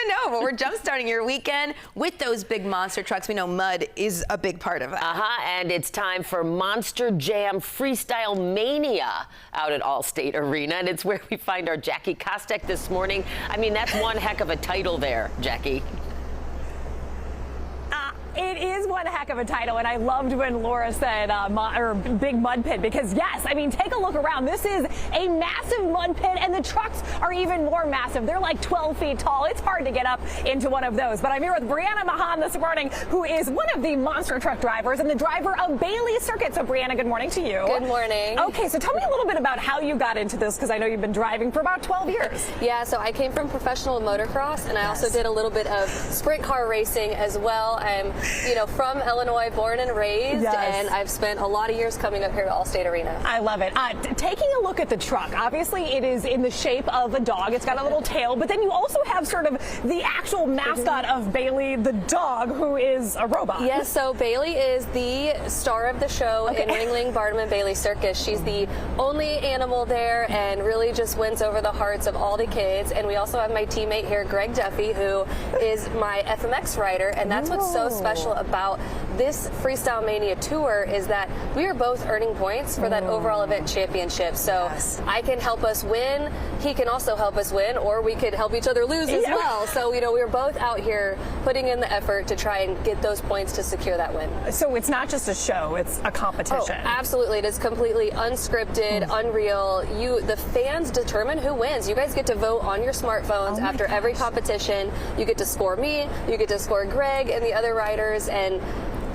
to know, but we're jump-starting your weekend with those big monster trucks. We know mud is a big part of that. And it's time for Monster Jam Freestyle Mania out at Allstate Arena, and it's where we find our Jackie Kostek this morning. I mean, that's one heck of a title there, Jackie. It is one heck of a title, and I loved when Laura said big mud pit, because yes, I mean, take a look around. This is a massive mud pit, and the trucks are even more massive. They're like 12 feet tall. It's hard to get up into one of those. But I'm here with Brianna Mahan this morning, who is one of the monster truck drivers and the driver of Bailey Circuit. So Brianna, good morning to you. Good morning. Okay, so tell me a little bit about how you got into this, because I know you've been driving for about 12 years. Yeah, so I came from professional motocross, and I also did a little bit of sprint car racing as well. I'm from Illinois, born and raised, and I've spent a lot of years coming up here to Allstate Arena. I love it. Taking a look at the truck, obviously it is in the shape of a dog. It's got a little tail, but then you also have sort of the actual mascot of Bailey, the dog, who is a robot. Yes, so Bailey is the star of the show in Ringling Barnum and Bailey Circus. She's the only animal there and really just wins over the hearts of all the kids. And we also have my teammate here, Greg Duffy, who is my FMX rider, and that's what's so special about this Freestyle Mania tour is that we are both earning points for that overall event championship. So I can help us win, he can also help us win, or we could help each other lose as well. So, we're both out here putting in the effort to try and get those points to secure that win. So it's not just a show, it's a competition. Oh, absolutely. It is completely unscripted, unreal. The fans determine who wins. You guys get to vote on your smartphones after every competition. You get to score me, you get to score Greg and the other riders, and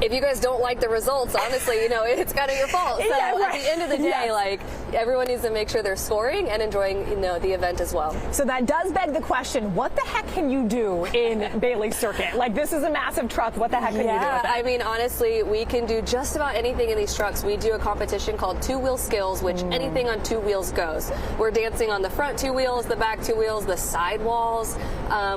if you guys don't like the results, honestly, it's kind of your fault. So at the end of the day, like, everyone needs to make sure they're scoring and enjoying, the event as well. So that does beg the question, what the heck can you do in Bailey Circuit? Like, this is a massive truck. What the heck can you do with it? I mean, honestly, we can do just about anything in these trucks. We do a competition called Two Wheel Skills, which anything on two wheels goes. We're dancing on the front two wheels, the back two wheels, the side walls.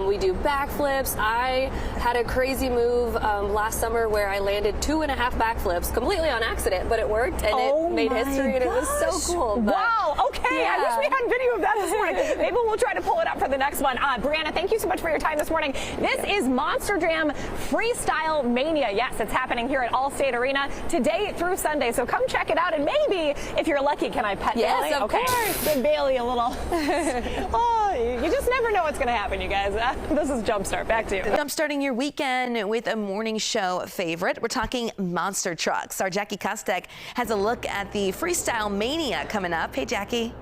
We do backflips. I had a crazy move last summer where I landed 2.5 backflips completely on accident, but it worked and it made history, and it was so cool. But wow, okay. I wish we had video of that this morning. Maybe we'll try to pull it up for the next one. Brianna, thank you so much for your time this morning. This is Monster Jam Freestyle Mania. Yes, it's happening here at Allstate Arena today through Sunday, so come check it out, and maybe, if you're lucky, can I pet Bailey? Yes, of course. Give Bailey a little... you just never know what's going to happen, you guys. This is Jumpstart. Back to you. Jumpstarting your weekend with a morning show favorite. We're talking monster trucks. Our Jackie Kostek has a look at the Freestyle Mania coming up. Hey, Jackie.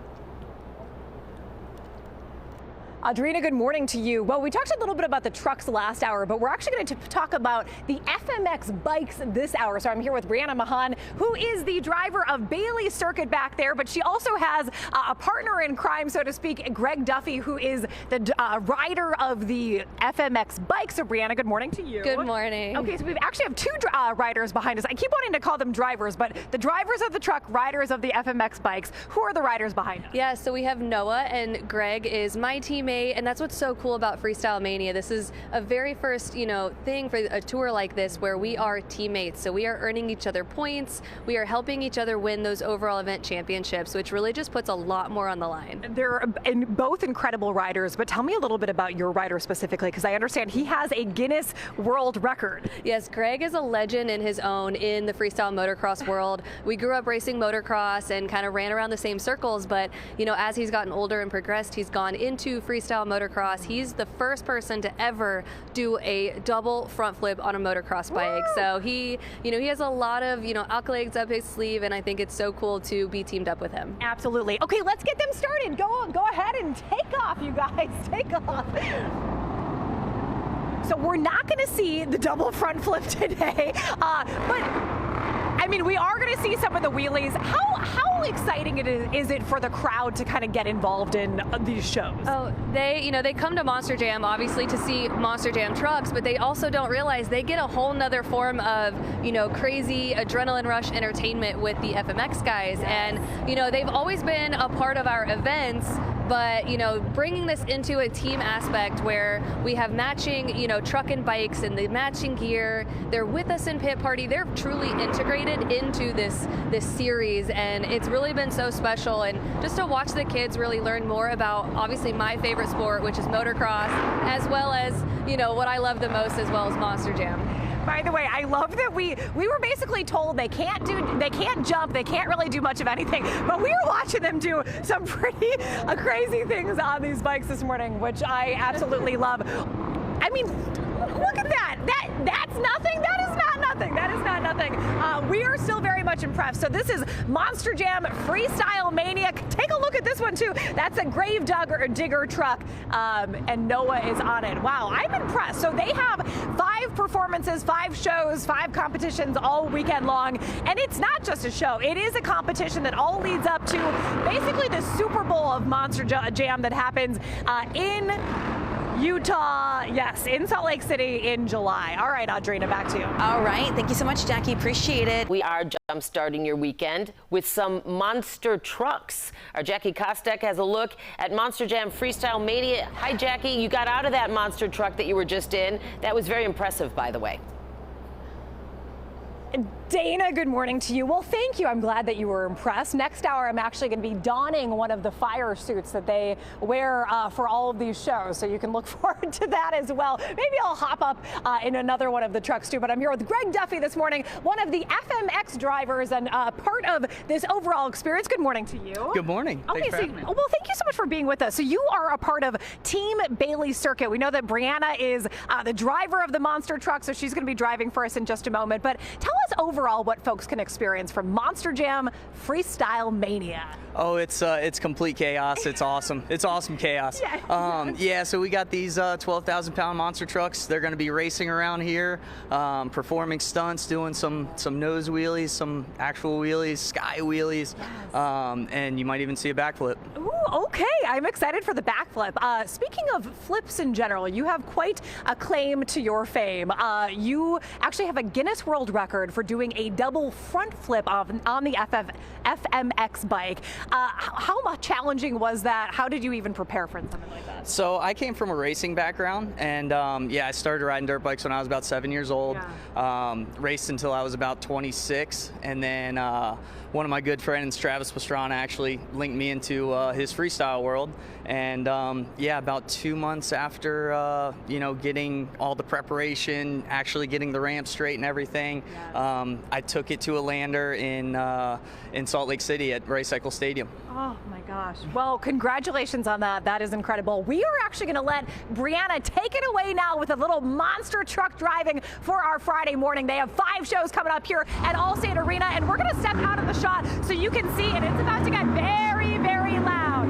Audrina, good morning to you. Well, we talked a little bit about the trucks last hour, but we're actually going to talk about the FMX bikes this hour. So I'm here with Brianna Mahan, who is the driver of Bailey Circuit back there, but she also has a partner in crime, so to speak, Greg Duffy, who is the rider of the FMX bikes. So Brianna, good morning to you. Good morning. Okay, so we actually have two riders behind us. I keep wanting to call them drivers, but the drivers of the truck, riders of the FMX bikes. Who are the riders behind us? Yeah, so we have Noah, and Greg is my teammate. And that's what's so cool about Freestyle Mania. This is a very first, thing for a tour like this where we are teammates. So we are earning each other points. We are helping each other win those overall event championships, which really just puts a lot more on the line. They're both incredible riders, but tell me a little bit about your rider specifically, because I understand he has a Guinness World Record. Yes, Greg is a legend in his own in the freestyle motocross world. We grew up racing motocross and kind of ran around the same circles, but as he's gotten older and progressed, he's gone into freestyle motocross. He's the first person to ever do a double front flip on a motocross bike. So he has a lot of, accolades up his sleeve, and I think it's so cool to be teamed up with him. Absolutely. Okay, let's get them started. Go ahead and take off, you guys. Take off. So we're not going to see the double front flip today, but I mean, we are going to see some of the wheelies. How exciting is it for the crowd to kind of get involved in these shows? Oh, they come to Monster Jam obviously to see Monster Jam trucks, but they also don't realize they get a whole nother form of, crazy adrenaline rush entertainment with the FMX guys. And, they've always been a part of our events, but bringing this into a team aspect where we have matching, truck and bikes and the matching gear. They're with us in Pit Party. They're truly integrated into this series, and it's really been so special. And just to watch the kids really learn more about obviously my favorite sport, which is motocross, as well as what I love the most, as well as Monster Jam. By the way, I love that we were basically told they can't jump, they can't really do much of anything, but we were watching them do some pretty crazy things on these bikes this morning, which I absolutely love. I mean, look at that. That's nothing. That is not nothing. That is not nothing. We are still very much impressed. So this is Monster Jam Freestyle Mania. Take a look at this one too. That's a Gravedigger truck, and Noah is on it. Wow, I'm impressed. So they have 5 performances, 5 shows, 5 competitions all weekend long, and it's not just a show. It is a competition that all leads up to basically the Super Bowl of Monster Jam that happens in Utah, yes, in Salt Lake City in July. All right, Audrina, back to you. All right, thank you so much, Jackie. Appreciate it. We are jump-starting your weekend with some monster trucks. Our Jackie Kostek has a look at Monster Jam Freestyle Mania. Hi, Jackie. You got out of that monster truck that you were just in. That was very impressive, by the way. Dana, good morning to you. Well, thank you. I'm glad that you were impressed. Next hour, I'm actually going to be donning one of the fire suits that they wear for all of these shows, so you can look forward to that as well. Maybe I'll hop up in another one of the trucks too, but I'm here with Greg Duffy this morning, one of the FMX drivers and part of this overall experience. Good morning to you. Good morning. Okay, well, thank you so much for being with us. So you are a part of Team Bailey Circuit. We know that Brianna is the driver of the monster truck, so she's going to be driving for us in just a moment, but tell us overall what folks can experience from Monster Jam Freestyle Mania. Oh, it's complete chaos. It's awesome. It's awesome chaos. Yeah, so we got these 12,000-pound monster trucks. They're going to be racing around here, performing stunts, doing some nose wheelies, some actual wheelies, sky wheelies, and you might even see a backflip. Ooh, okay. I'm excited for the backflip. Speaking of flips in general, you have quite a claim to your fame. You actually have a Guinness World Record for doing a double front flip on the FMX bike. How challenging was that? How did you even prepare for something like that? So I came from a racing background, and I started riding dirt bikes when I was about 7 years old. Raced until I was about 26, and then one of my good friends, Travis Pastrana, actually linked me into his freestyle world. And about 2 months after getting all the preparation, actually getting the ramp straight and everything, I took it to a lander in Salt Lake City at Racecycle Stadium. Oh my gosh. Well, congratulations on that. That is incredible. We are actually going to let Brianna take it away now with a little monster truck driving for our Friday morning. They have 5 shows coming up here at Allstate Arena, and we're going to step out of the shot so you can see, and it's about to get very, very loud.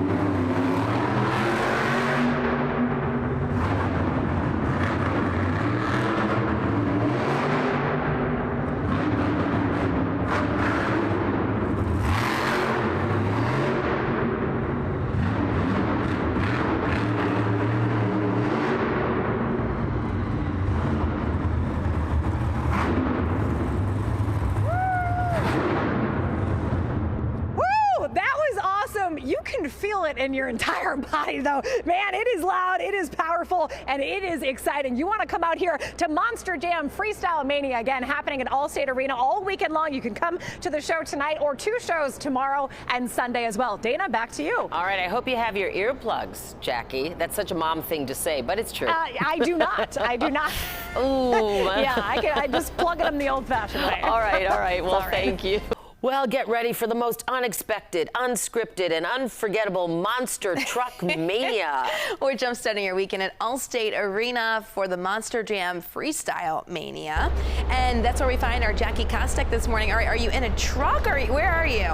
You can feel it in your entire body, though. Man, it is loud, it is powerful, and it is exciting. You want to come out here to Monster Jam Freestyle Mania, again, happening at Allstate Arena all weekend long. You can come to the show tonight or 2 shows tomorrow and Sunday as well. Dana, back to you. All right, I hope you have your earplugs, Jackie. That's such a mom thing to say, but it's true. I do not. I do not. Ooh. Yeah, I just plug them the old-fashioned way. All right. Well, thank you. Well, get ready for the most unexpected, unscripted, and unforgettable monster truck mania. We're jump-starting your weekend at Allstate Arena for the Monster Jam Freestyle Mania. And that's where we find our Jackie Kostek this morning. All right, are you in a truck or where are you?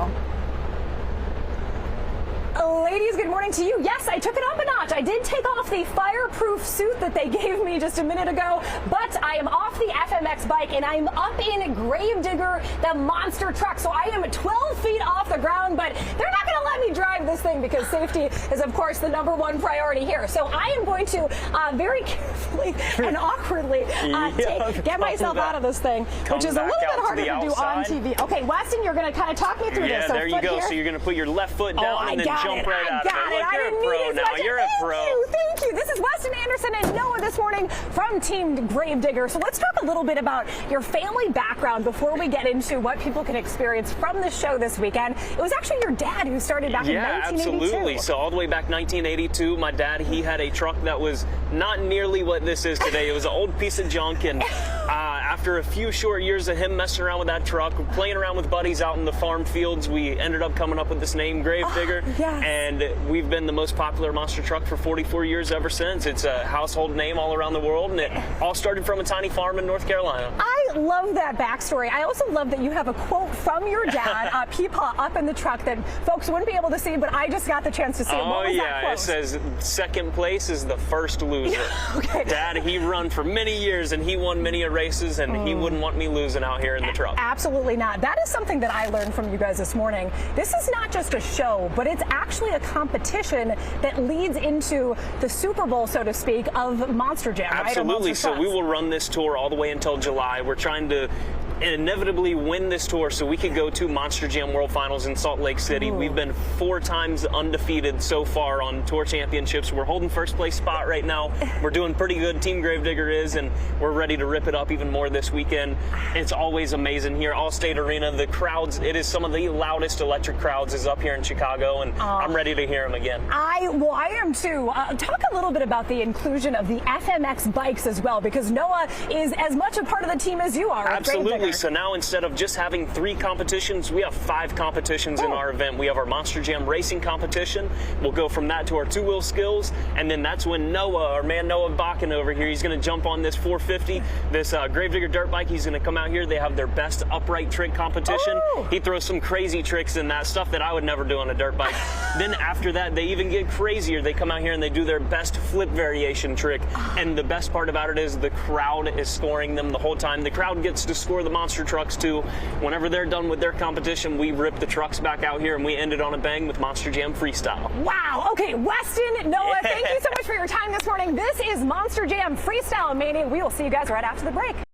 Ladies, good morning to you. Yes, I took it up a notch. I did take off the fireproof suit that they gave me just a minute ago, but I am off the FMX bike and I'm up in Gravedigger, the monster truck. So I am 12 feet off the ground, but they're not going to let me drive this thing because safety is, of course, the #1 priority here. So I am going to very carefully and awkwardly get myself out of this thing, which is a little bit harder to do on TV. Okay, Weston, you're going to kind of talk me through this. So there you go. So you're going to put your left foot down and then jump right right out of it. Look, you're a pro now. You're a pro. Thank you. This is Weston Anderson and Noah this morning from Team Gravedigger. So let's talk a little bit about your family background before we get into what people can experience from the show this weekend. It was actually your dad who started back in 1982. Absolutely. So all the way back 1982, my dad, he had a truck that was not nearly what this is today. It was an old piece of junk, and after a few short years of him messing around with that truck, playing around with buddies out in the farm fields, we ended up coming up with this name, Gravedigger. Yes. And we've been the most popular monster truck for 44 years ever since. It's a household name all around the world, and it all started from a tiny farm in North Carolina. I love that backstory. I also love that you have a quote from your dad, Peepaw, up in the truck that folks wouldn't be able to see, but I just got the chance to see it. What was that quote? It says, second place is the first loser. Okay. Dad, he run for many years, and he won many races, and he wouldn't want me losing out here in the truck. Absolutely not. That is something that I learned from you guys this morning. This is not just a show, but it's actually a competition that leads into the Super Bowl, so to speak, of Monster Jam, right? Absolutely. So we will run this tour all the way until July. We're trying to inevitably win this tour so we could go to Monster Jam World Finals in Salt Lake City. Ooh. We've been 4 times undefeated so far on tour championships. We're holding first place spot right now. We're doing pretty good, Team Gravedigger is, and we're ready to rip it up even more this weekend. It's always amazing here. Allstate Arena, the crowds, it is some of the loudest electric crowds is up here in Chicago, and I'm ready to hear them again. I am too. Talk a little bit about the inclusion of the FMX bikes as well, because Noah is as much a part of the team as you are. Absolutely. So now instead of just having 3 competitions, we have 5 competitions in our event. We have our Monster Jam racing competition. We'll go from that to our 2-wheel skills, and then that's when Noah, our man Noah Bakken over here, he's going to jump on this 450, this Gravedigger dirt bike. He's going to come out here. They have their best upright trick competition. Oh. He throws some crazy tricks in that, stuff that I would never do on a dirt bike. Then after that, they even get crazier. They come out here and they do their best flip variation trick. And the best part about it is the crowd is scoring them the whole time. The crowd gets to score the monster trucks too. Whenever they're done with their competition, we rip the trucks back out here and we end it on a bang with Monster Jam Freestyle. Wow. Okay, Weston, Noah, thank you so much for your time this morning. This is Monster Jam Freestyle Mania. We will see you guys right after the break.